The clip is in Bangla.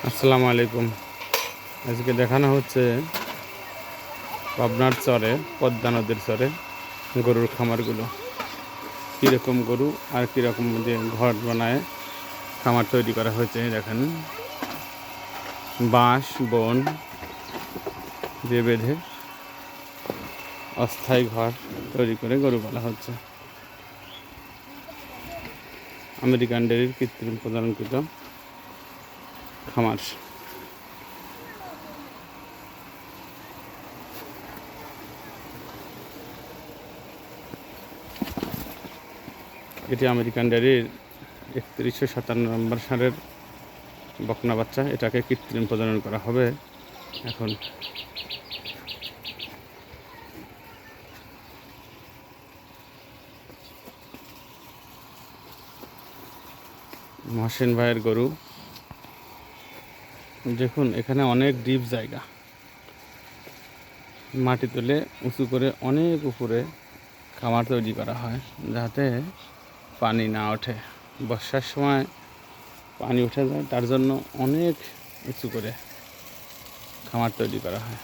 আসসালামু আলাইকুম। আজকে দেখানো হচ্ছে পাবনার চরে, পদ্মা নদীর চরে গরুর খামারগুলো, কীরকম গরু আর কীরকম যে ঘর বানায় খামার তৈরি করা হয়েছে। দেখেন, বাঁশ বন দিয়ে বেঁধে অস্থায়ী ঘর তৈরি করে গরু পালা হচ্ছে। আমেরিকান ডেয়ারির কৃত্রিম প্রজননকৃত খামার। এটি আমেরিকান ডেয়ারির 3157 নম্বর সালের বকনা বাচ্চা। এটাকে কৃত্রিম প্রজনন করা হবে এখন। মহসিন ভাইয়ের গরু দেখুন, এখানে অনেক ডিপ জায়গা, মাটি তুলে উঁচু করে অনেক উপরে খামার তৈরি করা হয় যাতে পানি না ওঠে। বর্ষার সময় পানি উঠে যায়, তার জন্য অনেক উঁচু করে খামার তৈরি করা হয়।